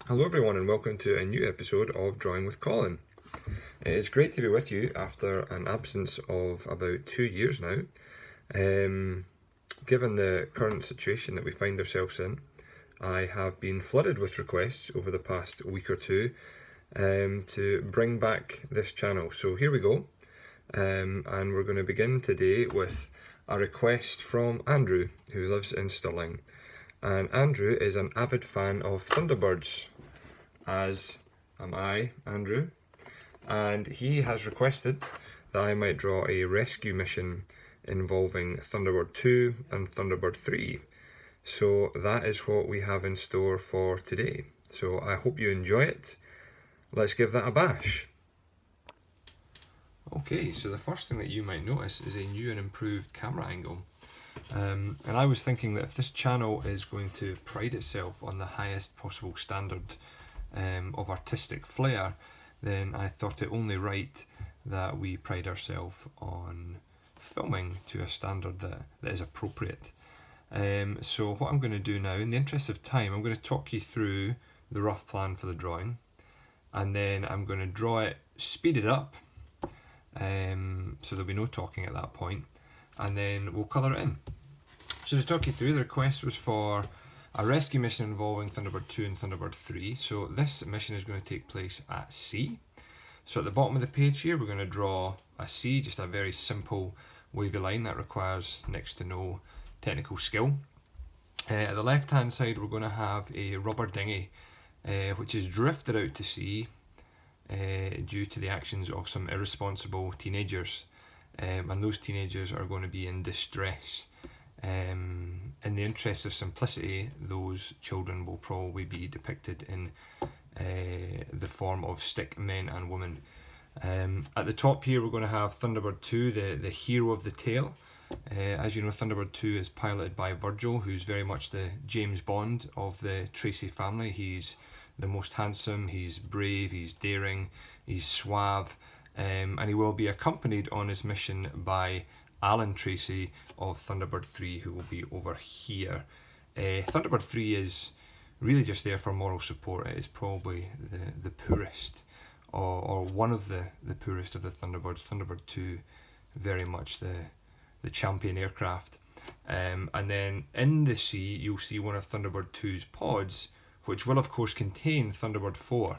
Hello everyone and welcome to a new episode of Drawing with Colin. It's great to be with you after an absence of about 2 years now. Given the current situation that we find ourselves in, I have been flooded with requests over the past week or two to bring back this channel. So here we go, and we're going to begin today with a request from Andrew, who lives in Stirling. And Andrew is an avid fan of Thunderbirds, as am I, Andrew, and he has requested that I might draw a rescue mission involving Thunderbird 2 and Thunderbird 3. So that is what we have in store for today. So I hope you enjoy it. Let's give that a bash. Okay, so the first thing that you might notice is a new and improved camera angle. And I was thinking that if this channel is going to pride itself on the highest possible standard of artistic flair, then I thought it only right that we pride ourselves on filming to a standard that is appropriate. So what I'm going to do now, in the interest of time, I'm going to talk you through the rough plan for the drawing, and then I'm going to draw it, speed it up, so there'll be no talking at that point, and then we'll colour it in. So to talk you through, the request was for a rescue mission involving Thunderbird 2 and Thunderbird 3. So this mission is going to take place at sea. So at the bottom of the page here, we're going to draw a sea, just a very simple wavy line that requires next to no technical skill. At the left hand side, we're going to have a rubber dinghy, which is drifted out to sea due to the actions of some irresponsible teenagers. And those teenagers are going to be in distress. In the interest of simplicity, those children will probably be depicted in the form of stick men and women. At the top here, we're going to have Thunderbird 2, the hero of the tale. As you know, Thunderbird 2 is piloted by Virgil, who's very much the James Bond of the Tracy family. He's the most handsome, he's brave, he's daring, he's suave, and he will be accompanied on his mission by Alan Tracy of Thunderbird 3, who will be over here. Thunderbird 3 is really just there for moral support. It is probably the poorest, or one of the poorest of the Thunderbirds. Thunderbird 2, very much the champion aircraft. And then in the sea, you'll see one of Thunderbird 2's pods, which will of course contain Thunderbird 4.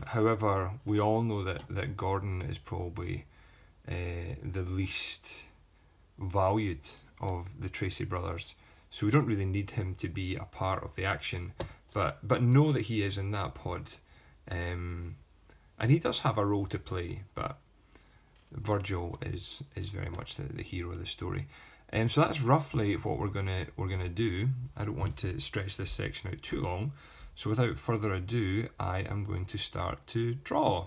However, we all know that Gordon is probably the least valued of the Tracy brothers, so we don't really need him to be a part of the action, but know that he is in that pod, and he does have a role to play, but Virgil is very much the hero of the story. So that's roughly what we're gonna do. I don't want to stretch this section out too long, so without further ado, I am going to start to draw.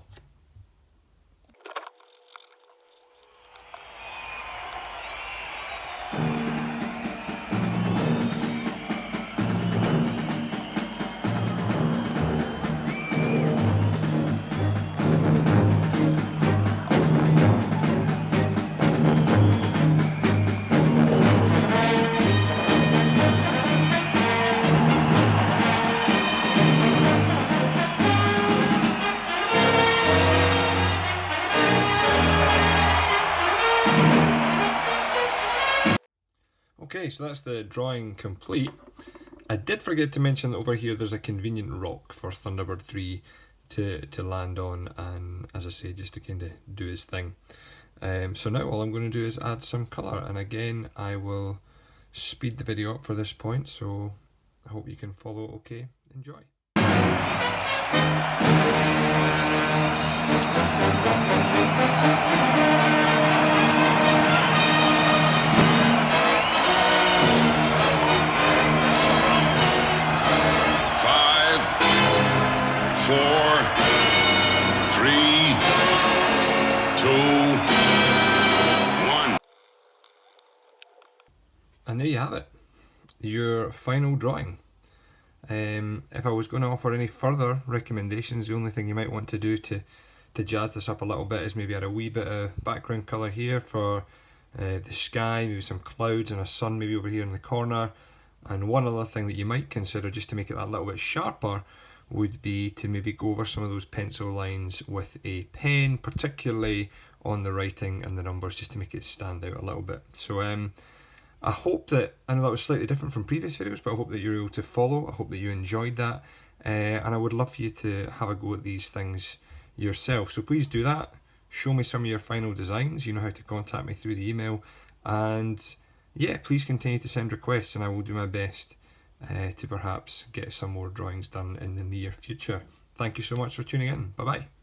Okay, so that's the drawing complete. I did forget to mention that over here there's a convenient rock for Thunderbird 3 to land on, and as I say, just to kind of do his thing. So now all I'm going to do is add some colour, and again I will speed the video up for this point, so I hope you can follow okay. Enjoy. And there you have it, your final drawing. If I was going to offer any further recommendations, the only thing you might want to do to jazz this up a little bit is maybe add a wee bit of background colour here for the sky, maybe some clouds and a sun maybe over here in the corner. And one other thing that you might consider, just to make it that little bit sharper, would be to maybe go over some of those pencil lines with a pen, particularly on the writing and the numbers, just to make it stand out a little bit. So I hope that, I know that was slightly different from previous videos, but I hope that you're able to follow. I hope that you enjoyed that. And I would love for you to have a go at these things yourself. So please do that. Show me some of your final designs. You know how to contact me through the email. And yeah, please continue to send requests, and I will do my best to perhaps get some more drawings done in the near future. Thank you so much for tuning in. Bye bye.